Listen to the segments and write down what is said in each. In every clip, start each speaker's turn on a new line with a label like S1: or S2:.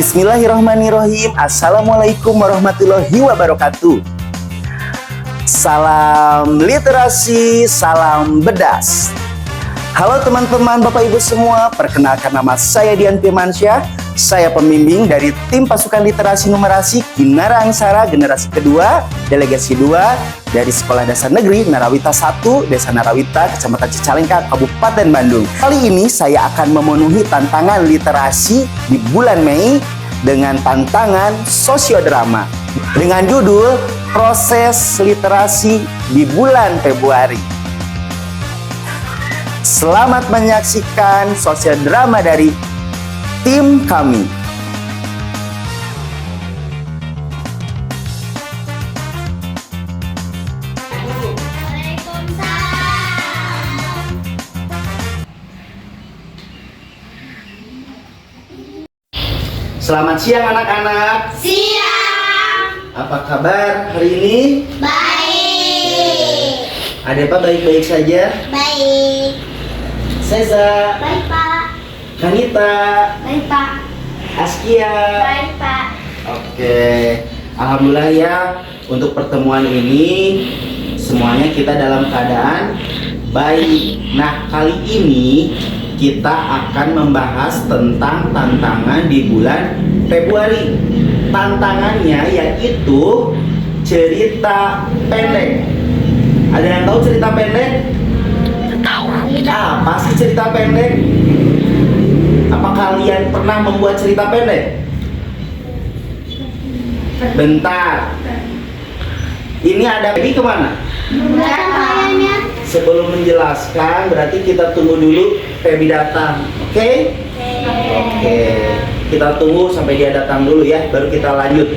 S1: Bismillahirrahmanirrahim. Assalamualaikum warahmatullahi wabarakatuh. Salam literasi, salam bedas. Halo teman-teman, Bapak Ibu semua. Perkenalkan, nama saya Dian Firmansyah. Saya pembimbing dari tim pasukan literasi numerasi Kinara Angsara generasi kedua, delegasi 2 dari Sekolah Dasar Negeri Narawita 1, Desa Narawita, Kecamatan Cicalengka, Kabupaten Bandung. Kali ini saya akan memenuhi tantangan literasi di bulan Mei dengan tantangan sosiodrama dengan judul Proses Literasi di bulan Februari. Selamat menyaksikan sosiodrama dari tim kami. Selamat siang anak-anak.
S2: Siang.
S1: Apa kabar hari ini?
S2: Baik.
S1: Adepa baik-baik saja?
S2: Baik.
S1: Seza.
S2: Baik, Pak.
S1: Kanita.
S2: Baik, Pak.
S1: Askia.
S2: Baik, Pak.
S1: Oke. Alhamdulillah ya, untuk pertemuan ini semuanya kita dalam keadaan baik. Nah, kali ini kita akan membahas tentang tantangan di bulan Februari. Tantangannya yaitu cerita pendek. Ada yang tahu cerita pendek? Tahu. Apa sih cerita pendek? Apa kalian pernah membuat cerita pendek? Bentar. Ini ada Peggy kemana?
S2: Bukan kayaknya.
S1: Sebelum menjelaskan, berarti kita tunggu dulu Feby datang. Oke? Oke. Kita tunggu sampai dia datang dulu ya, baru kita lanjut.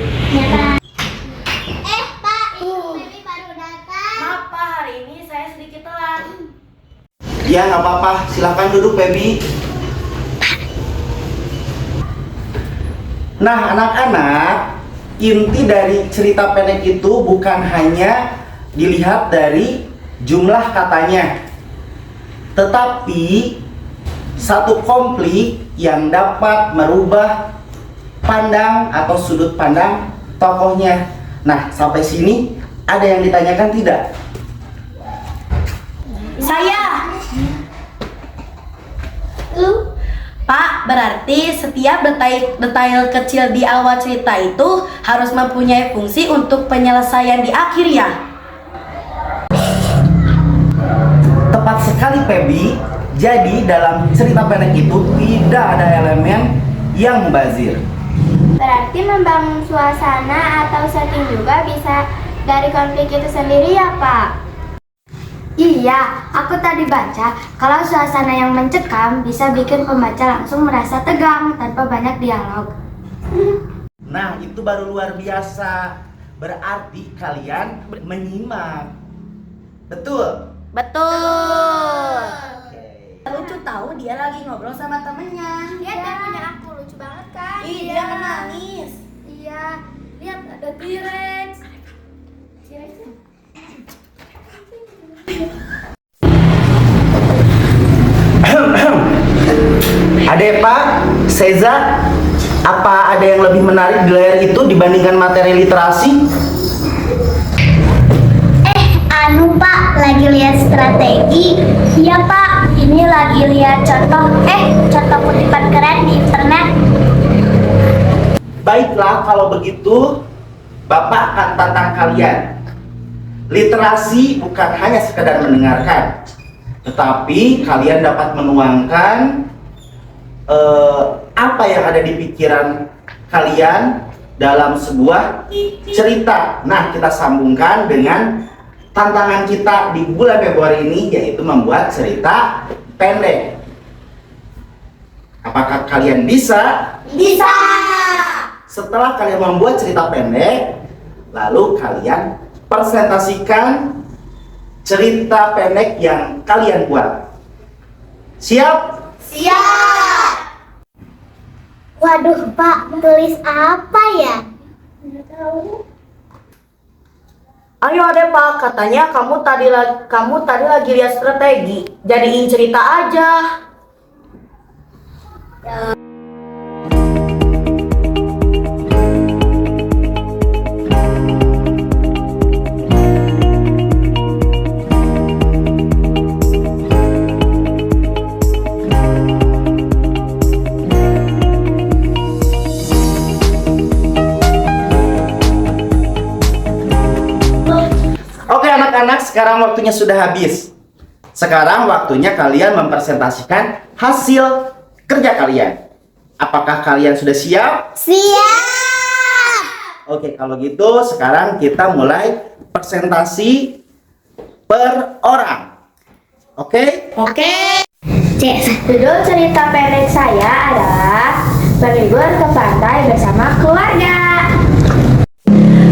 S2: Pak, ini baru datang.
S3: Maaf Pak, hari ini saya sedikit telat.
S1: Ya, nggak apa-apa. Silahkan duduk, Feby. Nah, anak-anak, inti dari cerita pendek itu bukan hanya dilihat dari jumlah katanya, tetapi satu konflik yang dapat merubah pandang atau sudut pandang tokohnya. Nah, sampai sini ada yang ditanyakan tidak?
S3: Saya,
S2: Lu?
S3: Pak, berarti setiap detail kecil di awal cerita itu harus mempunyai fungsi untuk penyelesaian di akhir ya?
S1: Tepat sekali, Feby. Jadi dalam cerita pendek itu tidak ada elemen yang mubazir.
S2: Berarti membangun suasana atau setting juga bisa dari konflik itu sendiri ya, Pak? Iya, aku tadi baca kalau suasana yang mencekam bisa bikin pembaca langsung merasa tegang tanpa banyak dialog.
S1: Nah, itu baru luar biasa. Berarti kalian menyimak. Betul?
S3: Betul.
S1: Oke.
S3: Lucu tahu dia lagi ngobrol sama temennya.
S2: Lihat dia punya aku, lucu banget kan?
S3: Ih, dia kan nangis.
S2: Iya, lihat ada T-Rex.
S1: Adepa, Seza, apa ada yang lebih menarik di layar itu dibandingkan materi literasi?
S2: Anu Pak, lagi lihat strategi. Iya Pak, ini lagi lihat contoh kutipan keren di internet.
S1: Baiklah, kalau begitu Bapak akan tantang kalian. Literasi bukan hanya sekedar mendengarkan, tetapi kalian dapat menuangkan apa yang ada di pikiran kalian dalam sebuah cerita. Nah, kita sambungkan dengan tantangan kita di bulan Februari ini, yaitu membuat cerita pendek. Apakah kalian bisa?
S2: Bisa.
S1: Setelah kalian membuat cerita pendek, lalu kalian presentasikan cerita pendek yang kalian buat. Siap?
S2: Siap. Waduh Pak, tulis apa ya? Nggak tahu.
S3: Ayo Adepa, katanya kamu tadi lagi lihat strategi. Jadiin cerita aja.
S1: sekarang waktunya sudah habis. Sekarang waktunya kalian mempresentasikan hasil kerja kalian. Apakah kalian sudah siap?
S2: Siap!
S1: Oke, kalau gitu sekarang kita mulai presentasi per orang. Oke?
S3: Oke.
S2: Judul cerita pendek saya adalah berlibur ke pantai bersama keluarga.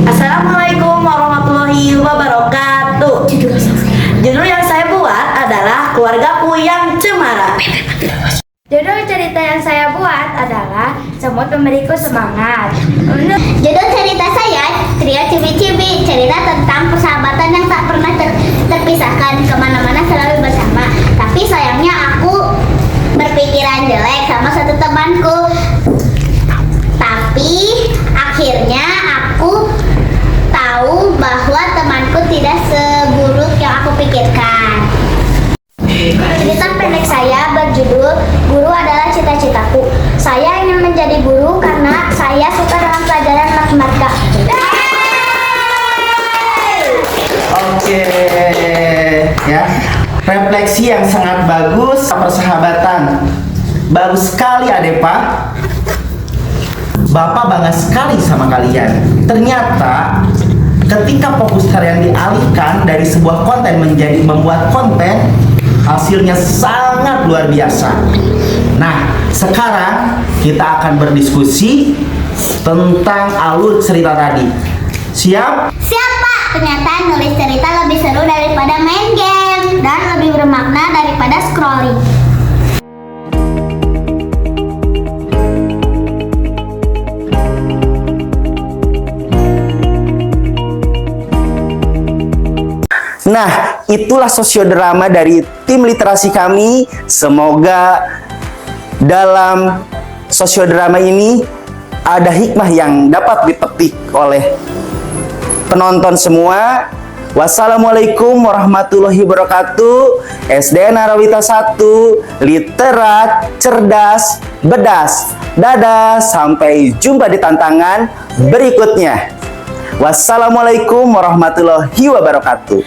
S3: Assalamualaikum warahmatullahi wabarakatuh. Judul yang saya buat adalah Keluargaku yang Cemara.
S2: Judul cerita yang saya buat adalah Semut Memberiku Semangat. Judul cerita saya Trio Cibi-Cibi, cerita tentang persahabatan yang tak pernah terpisahkan, kemana-mana selalu bersama. Tapi sayangnya aku berpikiran jelek sama satu temanku. Tapi akhirnya aku tahu bahwa temanku tidak seburuk yang aku pikirkan. Cerita pendek saya berjudul Guru Adalah Cita-Citaku. Saya ingin menjadi guru karena saya suka dengan pelajaran matematika.
S1: Oke. Ya. Refleksi yang sangat bagus, persahabatan. Bagus sekali Adepa. Bapak bangga sekali sama kalian. Ternyata ketika fokus kalian dialihkan dari sebuah konten menjadi membuat konten, hasilnya sangat luar biasa. Nah, sekarang kita akan berdiskusi tentang alur cerita tadi. Siap?
S2: Siap Pak, ternyata nulis cerita lebih seru daripada main game dan lebih bermakna daripada scrolling.
S1: Nah, itulah sosiodrama dari tim literasi kami. Semoga dalam sosiodrama ini ada hikmah yang dapat dipetik oleh penonton semua. Wassalamualaikum warahmatullahi wabarakatuh. SD Narawita 1, literat, cerdas, bedas. Dadah, sampai jumpa di tantangan berikutnya. Wassalamualaikum warahmatullahi wabarakatuh.